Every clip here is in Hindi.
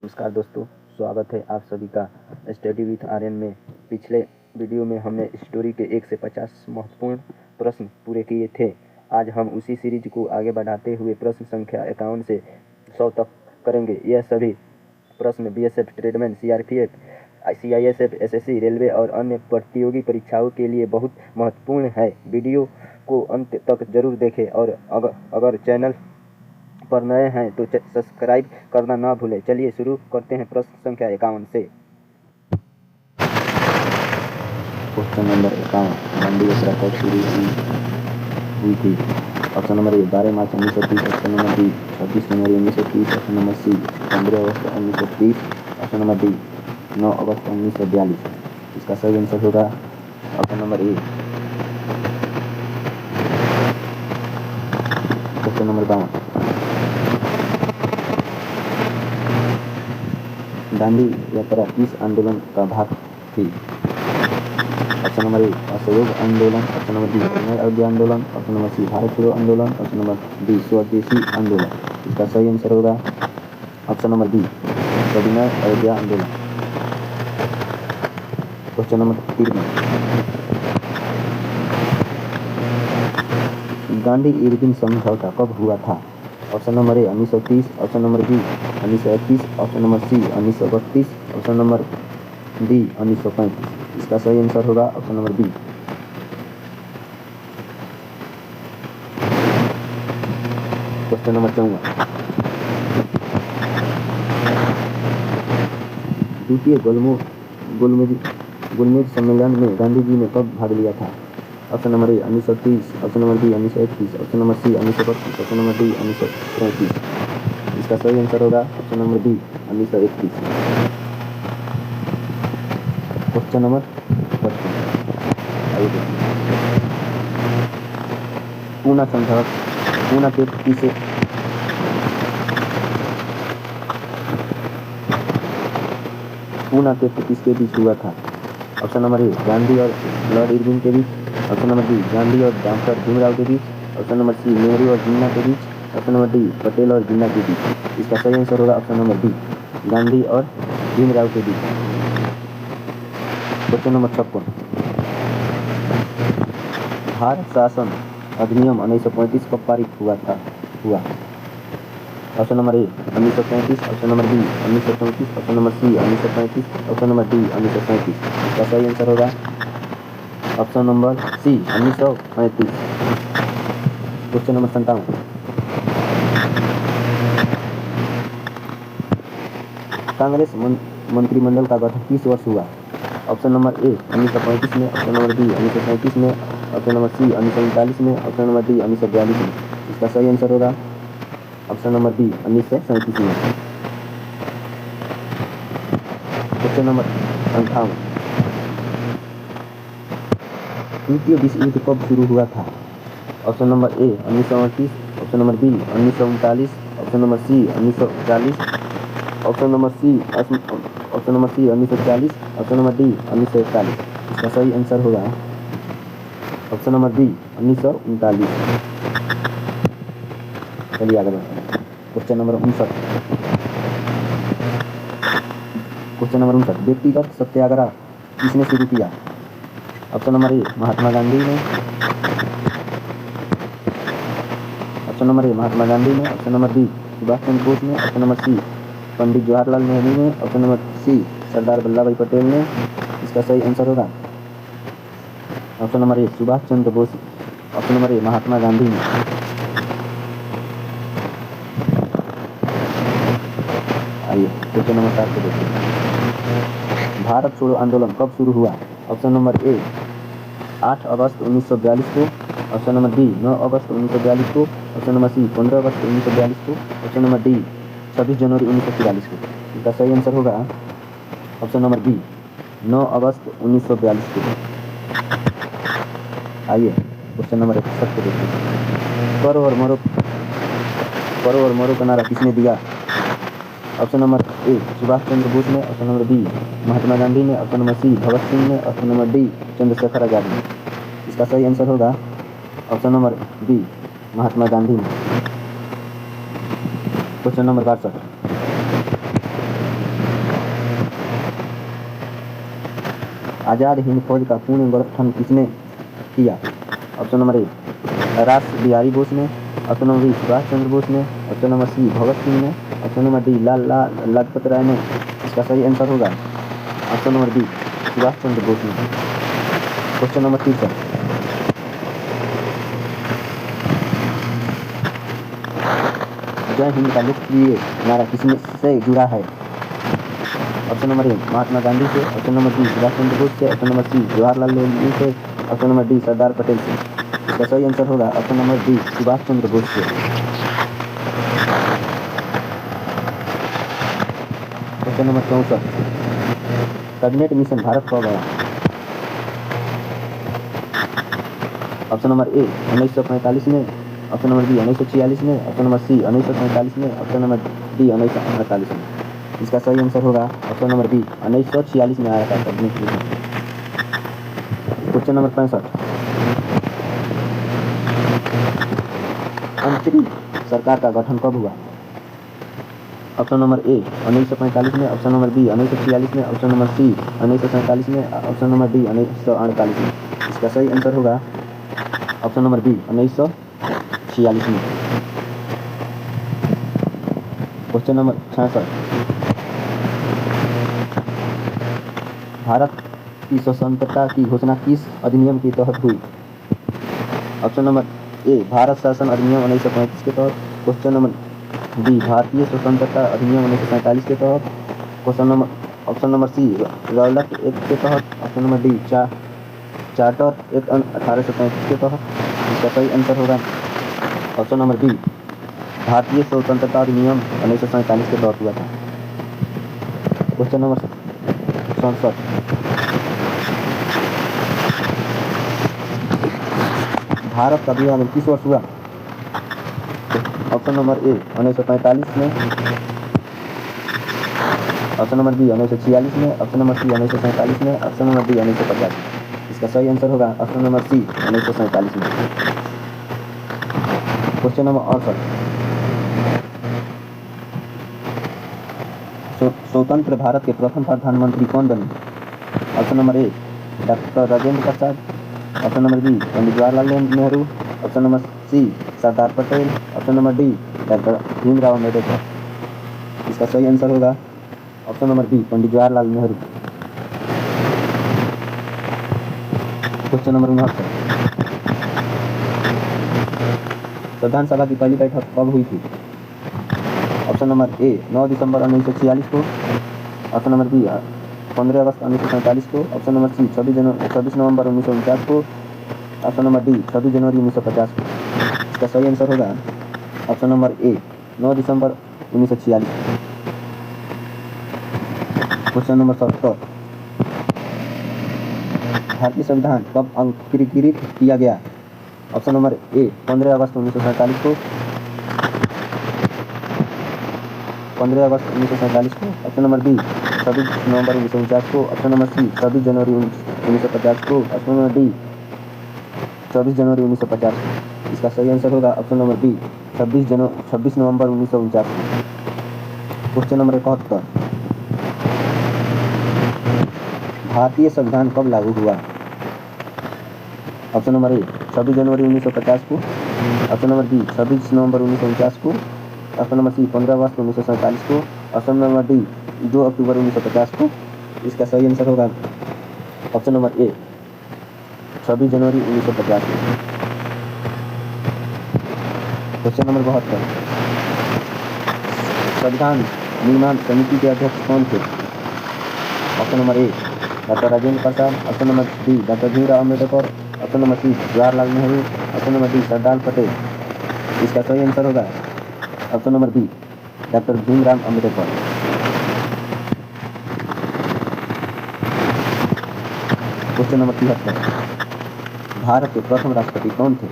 नमस्कार दोस्तों, स्वागत है आप सभी का स्टडी विथ आर्यन में। पिछले वीडियो में हमने स्टोरी के 1 से 50 महत्वपूर्ण प्रश्न पूरे किए थे। आज हम उसी सीरीज को आगे बढ़ाते हुए प्रश्न संख्या 51 से 100 तक करेंगे। यह सभी प्रश्न BSF, tradesman, CRPF, CISF, SSC, railway और अन्य प्रतियोगी परीक्षाओं के लिए बहुत महत्वपूर्ण है। वीडियो को अंत तक जरूर देखें और अगर चैनल पर नए हैं तो सब्सक्राइब करना ना भूलें। चलिए शुरू करते हैं प्रश्न संख्या 51 से। क्वेश्चन नंबर 51, दांडी यात्रा कब शुरू हुई थी? Option number A 12 March 1930, option number B 26 जनवरी 1930, ऑप्शन नंबर सी 15 अगस्त 1930, ऑप्शन नंबर डी 9 अगस्त 1942। इसका सही आंसर होगा option number A. Question number 52, Dandi यात्रा किस आंदोलन का भाग थी? ऑप्शन नंबर ए असहयोग आंदोलन, ऑप्शन नंबर बी नए अयोध्या आंदोलन, ऑप्शन नंबर सी भारत छोड़ो आंदोलन, ऑप्शन नंबर डी स्वदेशी आंदोलन। इसका सही आंसर होगा ऑप्शन नंबर बी सविनय अयोध्या आंदोलन। क्वेश्चन नंबर 53, गांधी इरविन समझौता कब हुआ था? Option number A 1930, option number B 1931, option number C 1932, option number D 1935। इसका सही आंसर होगा option number B. Question number 54, द्वितीय गोलमेज सम्मेलन में गांधी जी ने कब भाग लिया था? Option number A 1930, option number B 1931, option number C 1932, option number D 1933। इसका सही आंसर होगा option number B 1931। Question number 55, Poona test किसके बीच हुआ था? ऑप्शन नंबर ए गांधी और लॉर्ड इरविन के बीच, ऑप्शन नंबर बी गांधी और डॉक्टर भीमराव के बीच, ऑप्शन नंबर सी नेहरू और जिन्ना के बीच, ऑप्शन नंबर डी पटेल और जिन्ना के बीच। इसका सही आंसर होगा ऑप्शन नंबर बी गांधी और भीमराव के बीच। क्वेश्चन नंबर 56, भारत शासन अधिनियम 1935 कब पारित हुआ? Option number A 1935, option number B 1934, option number C 1935, option number D 1937। इसका सही आंसर होगा option number C 1935। Question number 57, Congress मंत्रिमंडल का गठन किस वर्ष हुआ? ऑप्शन नंबर ए 1935 में, ऑप्शन नंबर बी 1937 में, ऑप्शन नंबर सी 1939 में, ऑप्शन नंबर डी 1942 में। इसका सही आंसर होगा ऑप्शन नंबर बी 1937 में। क्वेश्चन नंबर 58, द्वितीय विश्व युद्ध कब शुरू हुआ था? Option number A 1938, option number B 1939, option number C 1940, option number C 1940, option number D 1941। इसका सही आंसर होगा ऑप्शन नंबर बी 1939। चलिए आगे बढ़ते हैं। क्वेश्चन नंबर 59, व्यक्तिगत सत्याग्रह किसने शुरू किया? Option number A Mahatma Gandhi ने, option number A Mahatma Gandhi ने, option number B Subhash Chandra Bose ने, option number C Pandit Jawaharlal Nehru ने, option number C Sardar Vallabh Bhai Patel ने। इसका सही आंसर होगा option number A Subhash Chandra Bose, option number A Mahatma Gandhi ने। आइए क्वेश्चन नंबर 7 को देखिए, भारत छोड़ो आंदोलन कब शुरू हुआ? ऑप्शन नंबर ए 8 अगस्त 1942 को, ऑप्शन नंबर बी 9 अगस्त 1942 को, ऑप्शन नंबर सी 15 अगस्त 1942 को, ऑप्शन नंबर डी 26 जनवरी 1943 को। इसका सही आंसर होगा ऑप्शन नंबर बी 9 अगस्त 1942 को। आइए क्वेश्चन नंबर 61 को देखिए, करो और मरो का नारा किसने दिया? Option number A Subhash Chandra Bose ने, ऑप्शन नंबर बी महात्मा गांधी ने, ऑप्शन नंबर सी भगत सिंह ने, option number D Chandrashekhar Azad ने। इसका सही आंसर होगा ऑप्शन नंबर बी महात्मा गांधी ने। क्वेश्चन नंबर 62, आज़ाद हिंद फौज का पूर्ण गठन किसने किया? ऑप्शन नंबर ए रास बिहारी बोस ने, option number B Subhash Chandra Bose ने, ऑप्शन नंबर सी भगत सिंह ने, option number D Lajpat Rai ने। इसका सही आंसर होगा option number B Subhash Chandra Bose ने। क्वेश्चन नंबर 63, जय हिंद का लोकप्रिय नारा किसमें से जुड़ा है? Option number A Mahatma Gandhi से, option number B Subhash Chandra Bose से, option number C Jawaharlal Nehru से, option number D Sardar Patel से। इसका सही आंसर होगा option number D Subhash Chandra Bose से। Question number 64, cabinet mission Bharat कब आया? ऑप्शन नंबर ए 1945 में, ऑप्शन नंबर बी 1946 में, ऑप्शन नंबर सी 1947 में, ऑप्शन नंबर डी 1948 में। इसका सही आंसर होगा ऑप्शन नंबर बी 1946 में आया था कैबिनेट मिशन। क्वेश्चन नंबर 65, अंतरिम सरकार का गठन कब हुआ? ऑप्शन नंबर ए 1945 में, ऑप्शन नंबर बी 1946 में, ऑप्शन नंबर सी 1947 में, ऑप्शन नंबर डी 1948 में। इसका सही आंसर होगा ऑप्शन नंबर बी 1946 में। क्वेश्चन नंबर 66, भारत की स्वतंत्रता की घोषणा किस अधिनियम के तहत हुई? ऑप्शन नंबर ए भारत शासन अधिनियम 1935 के तहत, क्वेश्चन नंबर बी भारतीय स्वतंत्रता अधिनियम 1947 के तहत, ऑप्शन नंबर सी रॉयलेट एक्ट के तहत, option number D charter act 1835 के तहत। इसका सही आंसर होगा ऑप्शन नंबर बी भारतीय स्वतंत्रता अधिनियम 1947 के तहत हुआ था। क्वेश्चन नंबर 67, भारत का विभाजन किस वर्ष हुआ? ऑप्शन नंबर ए 1945 में, ऑप्शन नंबर बी 1946 में, ऑप्शन नंबर सी 1947 में, ऑप्शन नंबर डी 1950। इसका सही आंसर होगा ऑप्शन नंबर सी 1947 में। क्वेश्चन नंबर 68, स्वतंत्र भारत के प्रथम प्रधानमंत्री कौन बने? Option number A doctor Rajendra Prasad, option number B Pandit Jawaharlal Nehru, option number C Sardar Patel, option number D doctor Bhimrao Ambedkar. इसका सही आंसर होगा option number B Pandit Jawaharlal Nehru. Question number 69, संविधान सभा की पहली बैठक कब हुई थी? ऑप्शन नंबर ए 9 दिसंबर 1946 को, ऑप्शन नंबर बी 15 अगस्त 1947 को, ऑप्शन नंबर सी 26 नवंबर 1949 को, ऑप्शन नंबर डी 26 जनवरी 1950 को। इसका सही आंसर होगा ऑप्शन नंबर ए 9 दिसंबर 1946। क्वेश्चन नंबर 70, भारतीय संविधान कब अंगीकृत किया गया? ऑप्शन नंबर ए 15 अगस्त 1947 को, 15 अगस्त 1947 को, ऑप्शन नंबर बी 26 नवंबर 1949 को, ऑप्शन नंबर सी 26 जनवरी 1950 को, ऑप्शन नंबर डी 24 जनवरी 1950 को। इसका सही आंसर होगा ऑप्शन नंबर बी 26 नवंबर 1949 को। क्वेश्चन नंबर 71, भारतीय संविधान कब लागू हुआ? ऑप्शन नंबर ए 26 जनवरी 1950 को, ऑप्शन नंबर बी 26 नवंबर 1949 को, ऑप्शन नंबर सी 15 अगस्त 1947 को, ऑप्शन नंबर डी 2 अक्टूबर 1950 को। इसका सही आंसर होगा ऑप्शन नंबर ए 26 जनवरी 1950 को। क्वेश्चन नंबर 72, संविधान निर्माण समिति के अध्यक्ष कौन थे? Option number A doctor Rajendra Prasad, option number B doctor Bhimrao Ambedkar, option number C Jawaharlal Nehru, option number D Sardar Patel. इसका सही आंसर होगा option number B doctor Bhimrao Ambedkar. Question number 73, Bharat के प्रथम राष्ट्रपति कौन थे?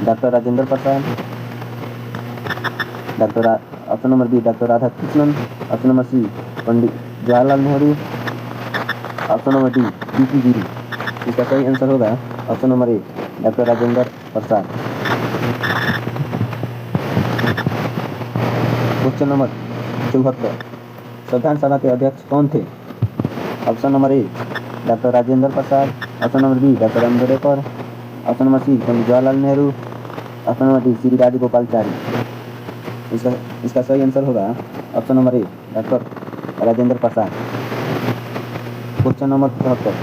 Doctor Rajendra Prasad, option number B doctor Radhakrishnan, option number C Pandit Jawaharlal Nehru, option number D P Giri. इसका सही आंसर होगा option number A doctor Rajendra Prasad. Question number 74, संविधान सभा के अध्यक्ष कौन थे? Option number A doctor Rajendra Prasad, option number B doctor Ambedkar, option number C Pandit Jawaharlal Nehru, option number D Shri Rajagopalachari. इसका सही आंसर होगा option number A doctor Rajendra Prasad. Question number 74,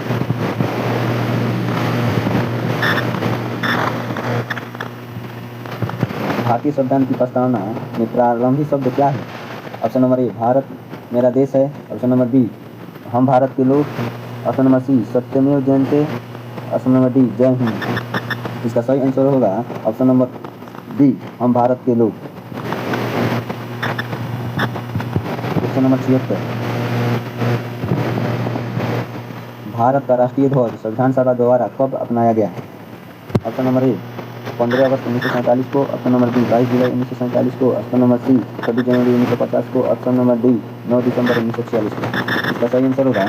भारतीय संविधान की प्रस्तावना में प्रारंभिक शब्द क्या है? ऑप्शन नंबर ए भारत मेरा देश है, ऑप्शन नंबर बी हम भारत के लोग, ऑप्शन नंबर सी सत्यमेव जयते, ऑप्शन नंबर डी जय हिंद। इसका सही आंसर होगा ऑप्शन नंबर डी हम भारत के लोग। क्वेश्चन नंबर 76, भारत का राष्ट्रीय ध्वज संविधान सभा द्वारा कब अपनाया गया? ऑप्शन नंबर ए 15 अगस्त 1947 को, ऑप्शन नंबर बी 22 जुलाई 1947 को, ऑप्शन नंबर सी 26 जनवरी 1950 को, ऑप्शन नंबर डी 9 दिसंबर 1946 को। इसका सही आंसर होगा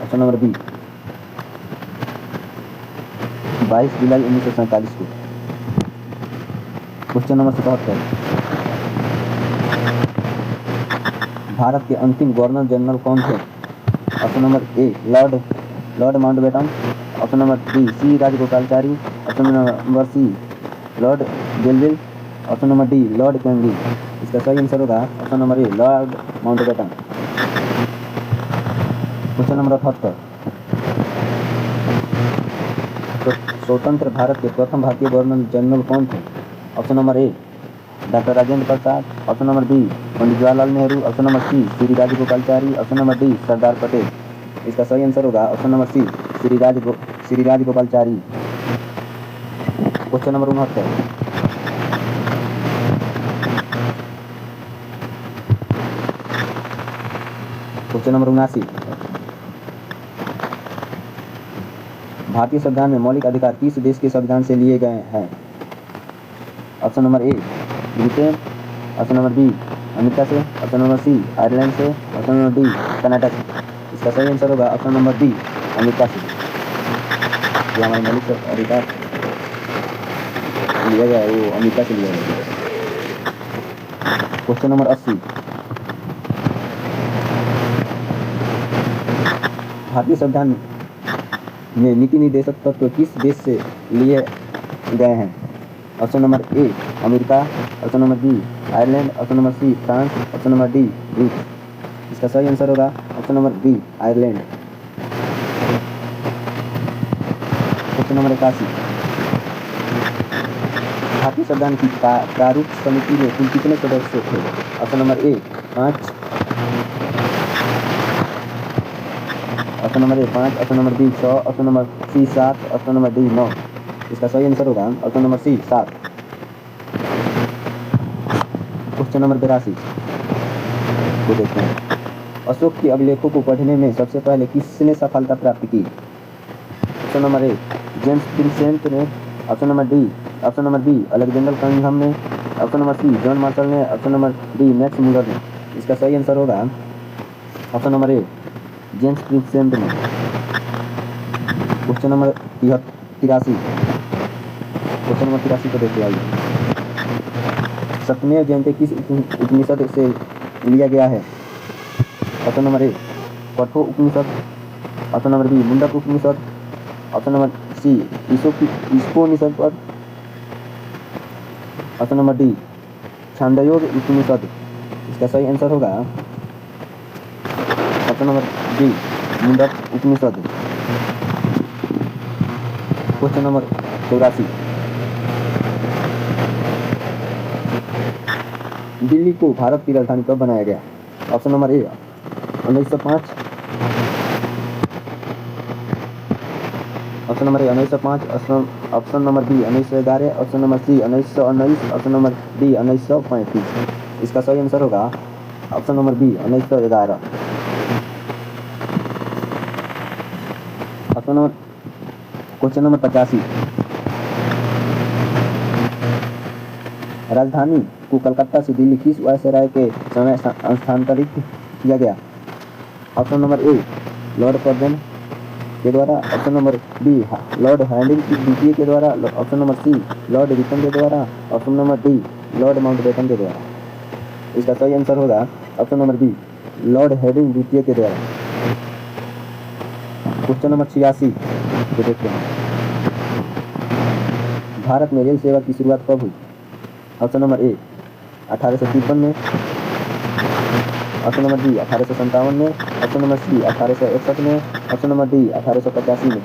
ऑप्शन नंबर बी 22 जुलाई 1947 को। क्वेश्चन नंबर 77, भारत के अंतिम गवर्नर जनरल कौन थे? Option number A lord Mountbatten, option number B C Rajagopalachari, option number C lord Delville, option number D lord Cambridge. इसका सही आंसर होगा option number A lord Mountbatten. Question number 78, स्वतंत्र भारत के प्रथम भारतीय गवर्नर जनरल कौन थे? Option number A doctor Rajendra Prasad, option number B Pandit Jawaharlal Nehru, option number C Shri Rajagopalachari, option number D Sardar Patel. इसका सही आंसर होगा option number C Shri Rajagopalachari. Question number 69, question number 79, भारतीय संविधान में मौलिक अधिकार किस देश के संविधान से लिए गए हैं? Option number A Britain, option number B America से, ऑप्शन नंबर सी आयरलैंड से, ऑप्शन नंबर डी कनाडा से। इसका सही आंसर होगा ऑप्शन नंबर डी अमेरिका से। जो हमारे मौलिक अधिकार लिया गया है वो अमेरिका से लिया गया है। क्वेश्चन नंबर 80, भारतीय संविधान में नीति निर्देशक तत्व किस देश से लिए गए हैं? Option number A America, option number B Ireland, option number C France, option number D रूस। इसका सही आंसर होगा option number B Ireland. Question number 81, भारतीय संविधान की प्रारूप समिति में कुल कितने सदस्य थे? Option number A 5, option number A 5, option number B 6, option number C 7, option number D 9। इसका सही आंसर होगा option number C 7। Question number 82 को देखते हैं। अशोक के अभिलेखों को पढ़ने में सबसे पहले किसने सफलता प्राप्त की? Option number A James Prinsep ने, option number B Alexander Cunningham ने, option number C John Marshall ने, option number D Max Muller ने। इसका सही आंसर होगा option number A James Prinsep ने। क्वेश्चन नंबर 83, क्वेश्चन नंबर 83 को देखते आइए। सत्यमेव जयते किस उपनिषद से लिया गया है? Option number A Kathor Upanishad, option number B Mundaka Upanishad, option number C Ishopanishad पर, option number D Chandogya Upanishad. इसका सही आंसर होगा option number B Mundaka Upanishad. Question number 84, Delhi को भारत की राजधानी कब बनाया गया? Option number A 1905, option number A 1905, option number B 1911, option number C 1919, option number D 1935। इसका सही आंसर होगा option number B 1911। Option number question number 85, राजधानी को कलकत्ता से दिल्ली किस वायसराय के समय स्थानांतरित किया गया? Option number A lord Curzon के द्वारा, option number B lord Hardinge द्वितीय के द्वारा, option number C lord Ripon के द्वारा, option number D lord Mountbatten के द्वारा। इसका सही आंसर होगा option number B lord Hardinge द्वितीय के द्वारा। क्वेश्चन नंबर 86 को देखते हैं। भारत में रेल सेवा की शुरुआत कब हुई? ऑप्शन नंबर ए 1853 में, ऑप्शन नंबर बी 1857 में, ऑप्शन नंबर सी 1861 में, ऑप्शन नंबर डी 1885 में।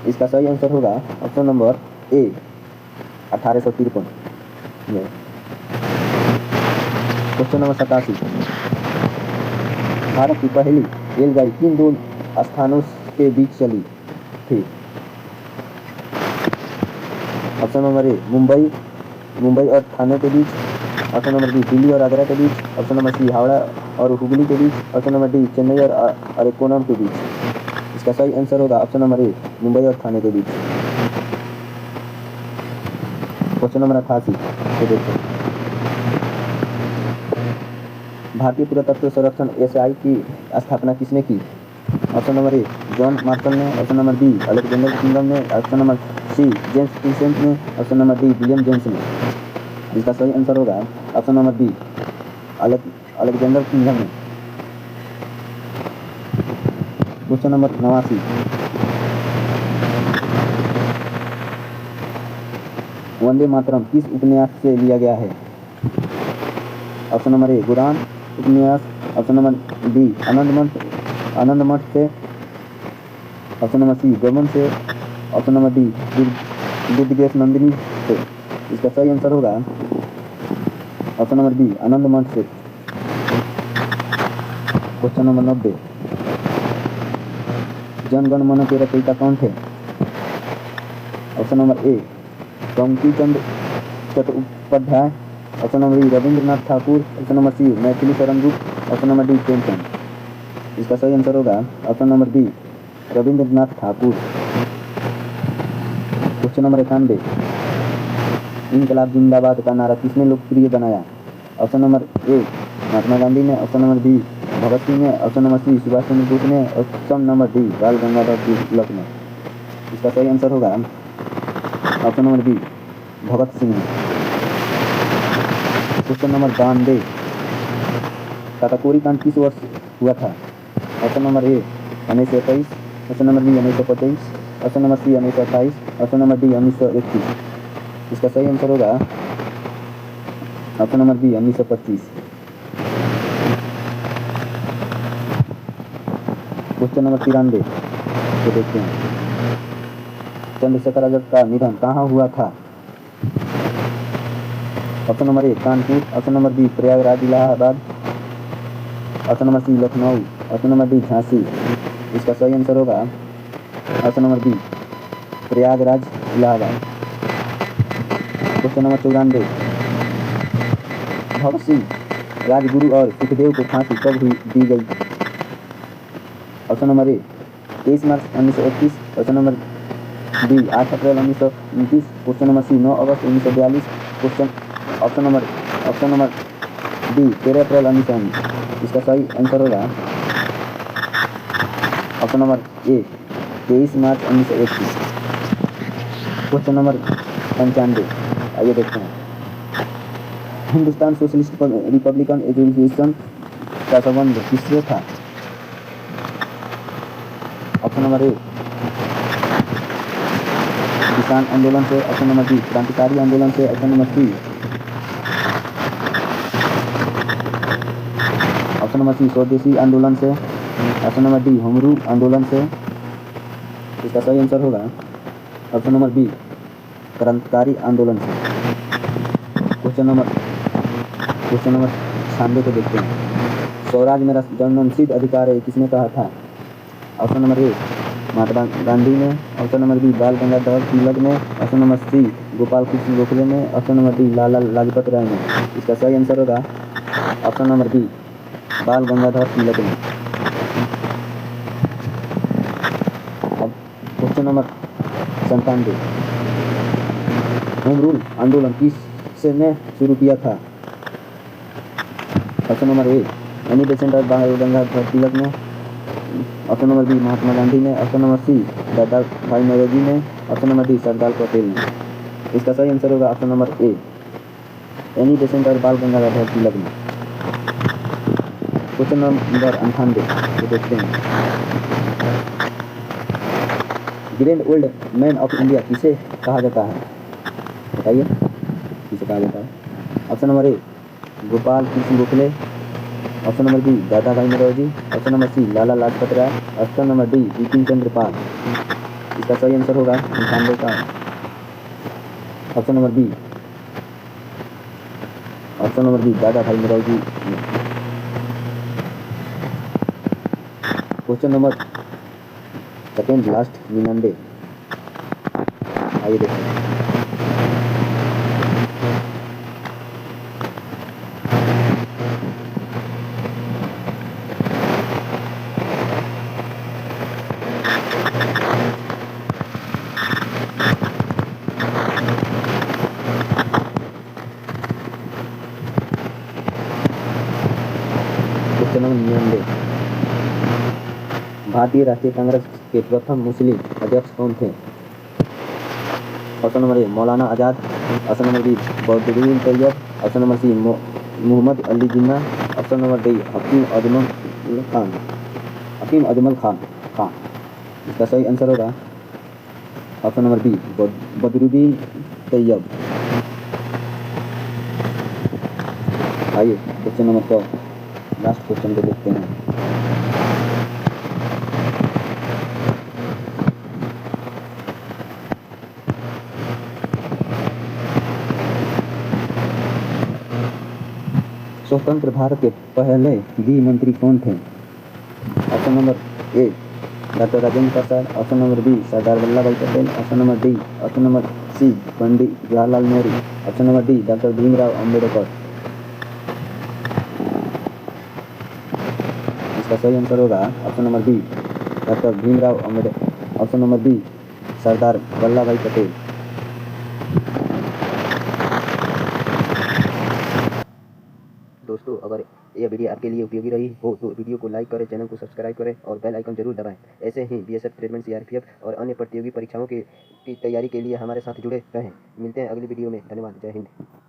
इसका सही आंसर होगा ऑप्शन नंबर ए 1853 में। क्वेश्चन नंबर 87, भारत की पहली रेलगाड़ी किन दो स्थानों के बीच चली थी? ऑप्शन नंबर ए मुंबई और ठाणे के बीच, ऑप्शन नंबर बी दिल्ली और आगरा के बीच, ऑप्शन नंबर सी हावड़ा और हुगली के बीच, ऑप्शन नंबर डी चेन्नई और अरेकोनम के बीच। इसका सही आंसर होगा ऑप्शन नंबर ए मुंबई और ठाणे के बीच। क्वेश्चन नंबर 88 को देखते हैं। भारतीय पुरातत्व संरक्षण एसआई की स्थापना किसने की? Option number A John Marshall ने, option number B Alexander Kingdom ने, option number C James Prinsep ने, option number D William James ने। इसका सही आंसर होगा option number B Alexander Kingdom ने। क्वेश्चन नंबर 89, वंदे मातरम किस उपन्यास से लिया गया है? ऑप्शन नंबर ए गुरान उपन्यास, ऑप्शन नंबर बी आनंद मठ से, ऑप्शन नंबर सी गमन से, option number D Buddhadev Nandini से। इसका सही आंसर होगा ऑप्शन नंबर बी आनंद मठ से। क्वेश्चन नंबर 90, जन गण मन के रचयिता कौन थे? Option number A Bankim Chandra Chattopadhyay, option number B Rabindranath Thakur, option number C Maithili Sharan Gupt, option number D Premchand. इसका सही आंसर होगा option number B Rabindranath Thakur. Question number 91, इनकलाब जिंदाबाद का नारा किसने लोकप्रिय बनाया? Option number A Mahatma Gandhi ने, option number B Bhagat Singh ने, option number C Subhash Chandra Bose ने, ऑप्शन नंबर डी बाल गंगाधर तिलक ने। इसका सही आंसर होगा option number B Bhagat Singh ने। क्वेश्चन नंबर 92, काकाकोरी कांड किस वर्ष हुआ था? Option number A 1923, option number B 1925, option number C 1928, option number D 1921। इसका सही आंसर होगा option number B 1925। Question number 93 को देखते हैं। चंद्रशेखर आजाद का निधन कहाँ हुआ था? Option number A Kanpur, option number B Prayagraj Allahabad, option number C Lucknow, option number D Jhansi. इसका सही आंसर होगा option number B Prayagraj Allahabad. Question number 94, Bhagat Singh Rajguru और सुखदेव को फांसी कब दी गई? ऑप्शन नंबर ए 23 मार्च 1931, ऑप्शन नंबर बी 8 अप्रैल 1929, क्वेश्चन नंबर सी 9 अगस्त 1942, ऑप्शन नंबर डी 13 अप्रैल 1919। इसका सही आंसर होगा ऑप्शन नंबर ए 23 मार्च 1931। क्वेश्चन नंबर 95, आइए देखते हैं। हिंदुस्तान सोशलिस्ट रिपब्लिकन एसोसिएशन का संबंध किससे था? ऑप्शन नंबर ए किसान आंदोलन से, ऑप्शन नंबर बी क्रांतिकारी आंदोलन से, ऑप्शन नंबर सी स्वदेशी आंदोलन से, ऑप्शन नंबर डी होमरू आंदोलन से। इसका सही आंसर होगा ऑप्शन नंबर बी क्रांतिकारी आंदोलन से। क्वेश्चन नंबर 96 को देखते हैं। स्वराज मेरा जन्मसिद्ध अधिकार है किसने कहा था? Option number A Mahatma Gandhi ने, option number B Bal Gangadhar Tilak ने, option number C Gopal Krishna Gokhale ने, option number D Lala Lajpat Rai ने। इसका सही आंसर होगा option number B Bal Gangadhar Tilak ने। अब क्वेश्चन नंबर 97, होम रूल आंदोलन किसने शुरू किया था? ऑप्शन नंबर ए एनी बेसेंट बाल गंगाधर तिलक ने, ऑप्शन नंबर बी महात्मा गांधी ने, ऑप्शन नंबर सी दादा भाई नौरोजी ने, option number D Sardar Patel ने। इसका सही आंसर होगा ऑप्शन नंबर ए एनी बेसेंट और बाल गंगाधर तिलक ने। क्वेश्चन नंबर 98 को देखते हैं। Grand old man of India किसे कहा जाता है? बताइए किसे कहा जाता है। Option number A Gopal Krishna Gokhale, option number B Dadabhai Naoroji, option number C Lala Lajpat Rai, option number D Bipin Chandra Pal. इसका सही आंसर होगा 98 का option number B, option number B Dadabhai Naoroji. Question number second last 99। आइए देखते हैं। क्वेश्चन नंबर 99, भारतीय राष्ट्रीय कांग्रेस के प्रथम मुस्लिम अध्यक्ष कौन थे? Option number A Maulana Azad, option number B Badruddin Tayyab, option number C Mohammad Ali Jinnah, option number D Hakim Ajmal Khan. इसका सही आंसर होगा option number B Badruddin Tayyab. आइए क्वेश्चन नंबर 100 लास्ट क्वेश्चन को देखते हैं। स्वतंत्र भारत के पहले गृह मंत्री कौन थे? Option number A doctor Rajendra Prasad, option number B Sardar Vallabh Bhai Patel, option number D, option number C Pandit Jawaharlal Nehru, option number D doctor Bhimrao Ambedkar. इसका सही आंसर होगा option number B doctor Bhimrao Ambedkar, option number B Sardar Vallabh Bhai Patel. दोस्तों अगर यह वीडियो आपके लिए उपयोगी रही हो तो वीडियो को लाइक करें, चैनल को सब्सक्राइब करें और बेल आइकन जरूर दबाएं। ऐसे ही बीएसएफ, रेजिमेंट, सीआरपीएफ और अन्य प्रतियोगी परीक्षाओं की तैयारी के लिए हमारे साथ जुड़े रहें। मिलते हैं अगली वीडियो में। धन्यवाद। जय हिंद।